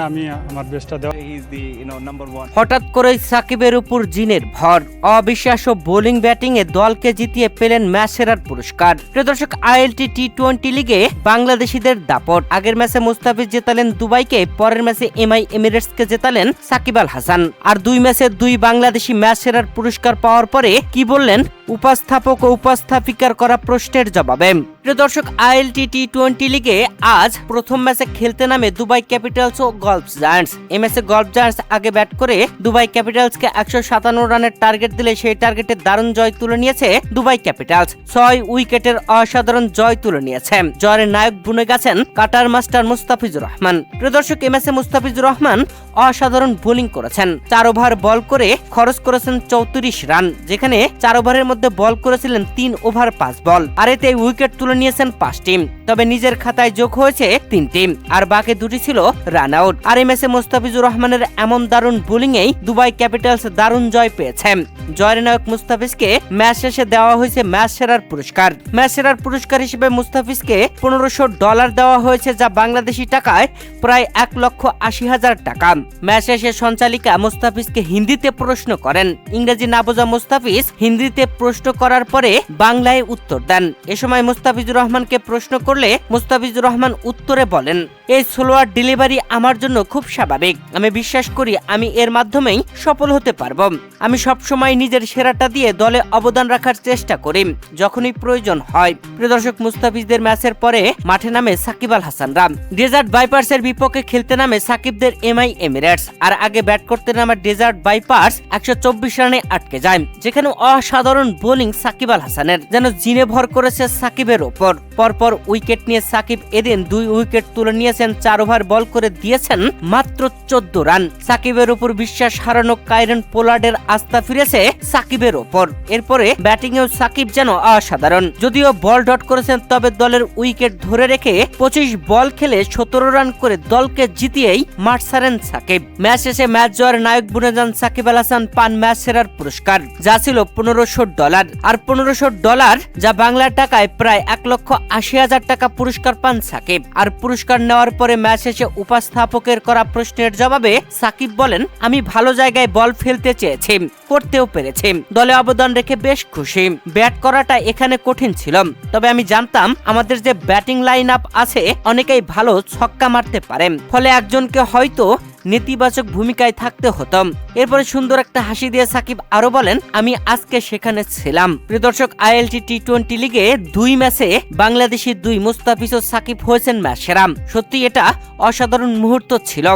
আমি আমার বেস্টটা দেওয়া। হঠাৎ করে সাকিবের উপর জিনের ভর, অবিশ্বাস্য বোলিং ব্যাটিং এ দলকে জিতিয়ে পেলেন ম্যাচ সেরার পুরস্কার। প্রিয় দর্শক, আইএলটি টি-20 লিগে বাংলাদেশিদের দাপট। আগের ম্যাচে মুস্তাফিজ জেতালেন দুবাইকে, পরের ম্যাচে এমআই এমিরেটসকে জেতালেন সাকিব আল হাসান। আর দুই ম্যাচে দুই বাংলাদেশি ম্যাচ সেরার পুরস্কার পাওয়ার পরে কি বললেন উপস্থাপক ও উপস্থাপিকার করা প্রশ্নের জবাবে। প্রিয় দর্শক, আইএলটি টি-20 লিগে আজ প্রথম ম্যাচে খেলতে নামে দুবাই ক্যাপিটালস ও গলফ জায়ান্টস। এই ম্যাচে গলফ জায়ান্টস আগে ব্যাট করে দুবাই ক্যাপিটালসকে 157 রানের টার্গেট দিলে সেই টার্গেটে দারুণ জয় তুলে নিয়েছে দুবাই ক্যাপিটালস। 6 উইকেটের অসাধারণ জয় তুলে নিয়েছে। জয়ের নায়ক বুনে গেছেন কাটার মাস্টার মুস্তাফিজুর রহমান। প্রিয় দর্শক, এই ম্যাচে মুস্তাফিজুর রহমান অসাধারণ বোলিং করেছেন। 4 ওভার বল করে খরচ করেছেন 34 রান, যেখানে 4 ওভারের মধ্যে বল করেছিলেন 3 ওভার 5 বল। আর এতে উইকেট তুলে নিয়েছেন 5টি, তবে নিজের খাতায় যোগ হয়েছে 3টি, আর বাকি 2টি ছিল রান আউট। আর এই ম্যাচে মুস্তাফিজুর রহমানের এমন দারুণ বোলিং এই দুবাই ক্যাপিটালস দারুণ জয় পেয়েছে। জয়ের নায়ক মুস্তাফিজকে ম্যাচ শেষে দেওয়া হয়েছে ম্যাচ সেরার পুরস্কার। ম্যাচ সেরার পুরস্কার হিসেবে মুস্তাফিজকে $1500 দেওয়া হয়েছে, যা বাংলাদেশি টাকায় প্রায় 1,80,000 টাকা। ম্যাচ শেষে সঞ্চালিকা মুস্তাফিজকে হিন্দিতে প্রশ্ন করেন। ইংরেজি না বোঝা মুস্তাফিজ হিন্দিতে প্রশ্ন করার পরে বাংলায় উত্তর দেন। এ সময় মুস্তাফিজুর রহমানকে প্রশ্ন করলে মুস্তাফিজুর রহমান উত্তরে বলেন, এই স্লোয়ার ডেলিভারি আমার জন্য খুব স্বাভাবিক। আমি বিশ্বাস করি আমি এর মাধ্যমেই সফল হতে পারবো। আমি সবসময় নিজের সেরাটা দিয়ে দলে অবদান রাখার চেষ্টা করি, যখনই প্রয়োজন হয়। প্রিয় দর্শক, মুস্তাফিজদের ম্যাচের পরে মাঠে নামে সাকিব আল হাসানরা। ডেজার্ট ভাইপার্সের বিপক্ষে খেলতে নামে সাকিবদের এমআই এমিরেটস। আর আগে ব্যাট করতে নামা ডেজার্ট ভাইপার্স 124 রানে আটকে যায়, যেখানে অসাধারণ বোলিং সাকিব আল হাসানের যেন জিনে ভর করেছে সাকিবের ওপর। পরপর উইকেট নিয়ে সাকিব এদিন 2 উইকেট তুলে নিয়েছেন। 4 ওভার বল করে দিয়েছেন মাত্র 14 রান। সাকিবের উপর বিশ্বাস হারানো কাইরন পোলার্ডের আস্থা ফিরেছে সাকিবের ওপর। এরপরে ব্যাটিংয়েও সাকিব যেন অসাধারণ। যদিও বল ডট করেছেন, তবে দলের উইকেট ধরে রেখে 25 বল খেলে 17 রান করে দলকে জিতিয়েই মাঠ ছাড়েন সাকিব। ম্যাচ শেষে ম্যাচ জয়ের নায়ক বুনে যান সাকিব আল হাসান, পান ম্যাচ সেরার পুরস্কার, যা ছিল $1500। আর $1500 যা বাংলা টাকায় প্রায় 1,80,000 টাকা পুরস্কার পান সাকিব। আর পুরস্কার নেওয়ার পরে ম্যাচ শেষে উপস্থাপকের করা প্রশ্নের জবাবে সাকিব বলেন, আমি ভালো জায়গায় বল ফেলতে চেয়েছি, করতেও পেরেছি। দলে অবদান রেখে বেশ খুশি। ব্যাট করাটা এখানে কঠিন ছিল, তবে আমি জানতাম আমাদের যে ব্যাটিং লাইন আপ আছে অনেকেই ভালো ছক্কা মারতে পারে, ফলে একজনকে হয়তো নেতিবাচক ভূমিকায় থাকতে হতো। এরপরে সুন্দর একটা হাসি দিয়ে সাকিব আরো বলেন, আমি আজকে সেখানে ছিলাম। প্রিয় দর্শক, আইএলটি টি-20 লিগে 2 ম্যাচে বাংলাদেশি 2 মুস্তাফিজ ও সাকিব হয়েছেন ম্যাচ সেরা। সত্যি এটা অসাধারণ মুহূর্ত ছিল।